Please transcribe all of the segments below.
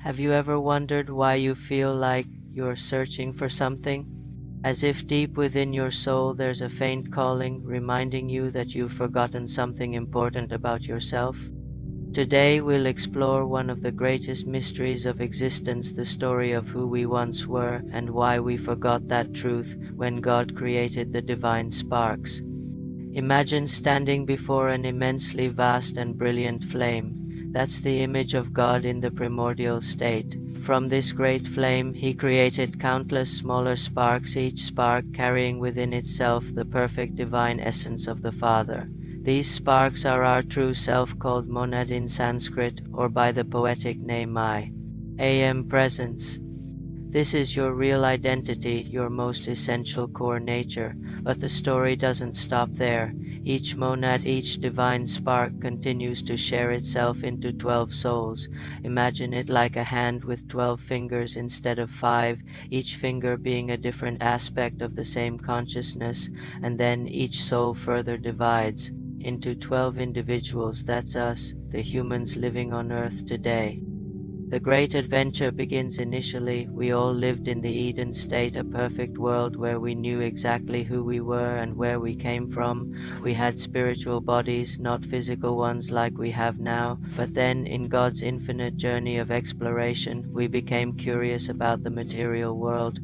Have you ever wondered why you feel like you're searching for something? As if deep within your soul there's a faint calling reminding you that you've forgotten something important about yourself? Today we'll explore one of the greatest mysteries of existence, the story of who we once were and why we forgot that truth when God created the divine sparks. Imagine standing before an immensely vast and brilliant flame. That's the image of God in the primordial state. From this great flame, He created countless smaller sparks, each spark carrying within itself the perfect divine essence of the Father. These sparks are our true self, called monad in Sanskrit, or by the poetic name I am presence. This is your real identity, your most essential core nature. But the story doesn't stop there. Each monad, each divine spark continues to share itself into 12 souls. Imagine it like a hand with 12 fingers instead of 5, each finger being a different aspect of the same consciousness, and then each soul further divides into 12 individuals. That's us, the humans living on Earth today. The great adventure begins initially. We all lived in the Eden state, a perfect world where we knew exactly who we were and where we came from. We had spiritual bodies, not physical ones like we have now. But then, in God's infinite journey of exploration, we became curious about the material world.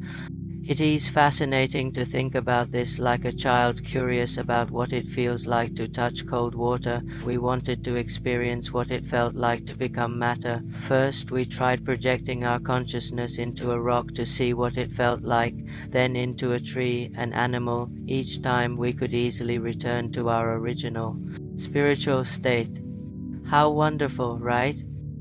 It is fascinating to think about this, like a child curious about what it feels like to touch cold water. We wanted to experience what it felt like to become matter. First, we tried projecting our consciousness into a rock to see what it felt like, then into a tree, an animal. Each time we could easily return to our original spiritual state. How wonderful, right?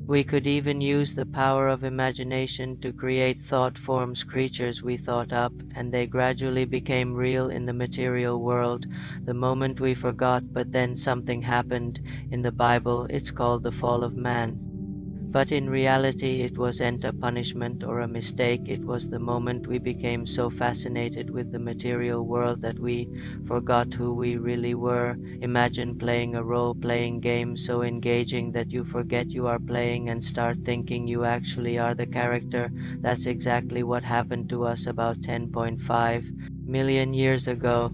We could even use the power of imagination to create thought forms, creatures we thought up, and they gradually became real in the material world the moment we forgot. But then something happened. In the Bible, it's called the fall of man. But in reality, it wasn't a punishment or a mistake. It was the moment we became so fascinated with the material world that we forgot who we really were. Imagine playing a role-playing game so engaging that you forget you are playing and start thinking you actually are the character. That's exactly what happened to us about 10.5 million years ago.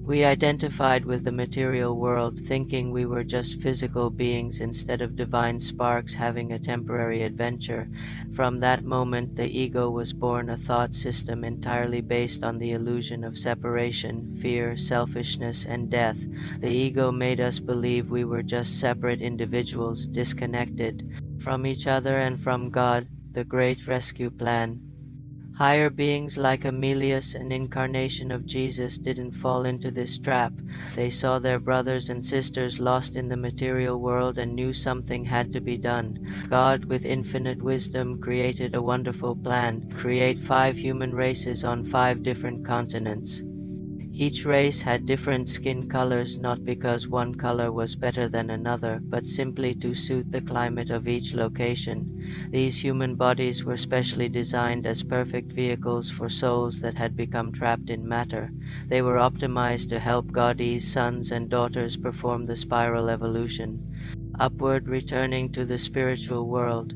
We identified with the material world, thinking we were just physical beings instead of divine sparks having a temporary adventure. From that moment, the ego was born, a thought system entirely based on the illusion of separation, fear, selfishness, and death. The ego made us believe we were just separate individuals, disconnected from each other and from God, the great rescue plan. Higher beings like Amelius, an incarnation of Jesus, didn't fall into this trap. They saw their brothers and sisters lost in the material world and knew something had to be done. God, with infinite wisdom, created a wonderful plan: create 5 human races on 5 different continents. Each race had different skin colors, not because one color was better than another, but simply to suit the climate of each location. These human bodies were specially designed as perfect vehicles for souls that had become trapped in matter. They were optimized to help God's sons and daughters perform the spiral evolution, upward, returning to the spiritual world.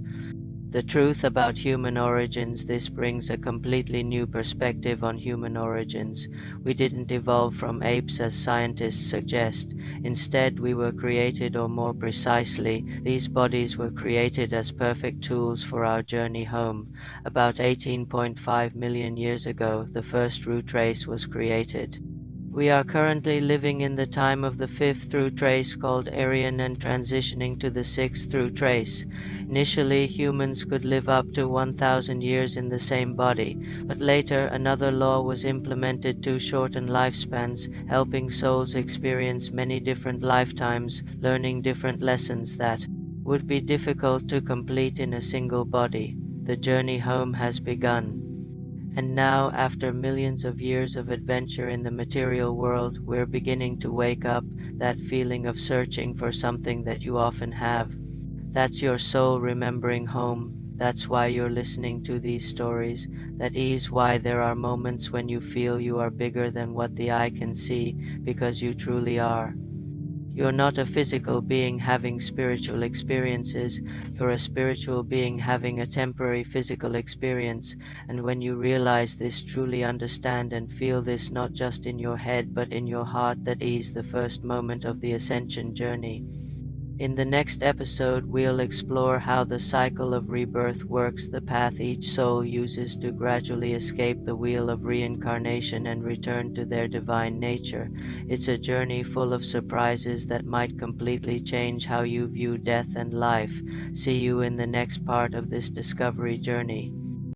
The truth about human origins. This brings a completely new perspective on human origins. We didn't evolve from apes as scientists suggest. Instead, we were created, or more precisely, these bodies were created as perfect tools for our journey home. About 18.5 million years ago, the first root race was created. We are currently living in the time of the 5th root race, called Aryan, and transitioning to the 6th root race. Initially, humans could live up to 1,000 years in the same body, but later another law was implemented to shorten lifespans, helping souls experience many different lifetimes, learning different lessons that would be difficult to complete in a single body. The journey home has begun. And now, after millions of years of adventure in the material world, we're beginning to wake up, that feeling of searching for something that you often have. That's your soul remembering home. That's why you're listening to these stories. That is why there are moments when you feel you are bigger than what the eye can see, because you truly are. You're not a physical being having spiritual experiences, you're a spiritual being having a temporary physical experience, and when you realize this, truly understand and feel this not just in your head but in your heart, that is the first moment of the ascension journey. In the next episode, we'll explore how the cycle of rebirth works, the path each soul uses to gradually escape the wheel of reincarnation and return to their divine nature. It's a journey full of surprises that might completely change how you view death and life. See you in the next part of this discovery journey.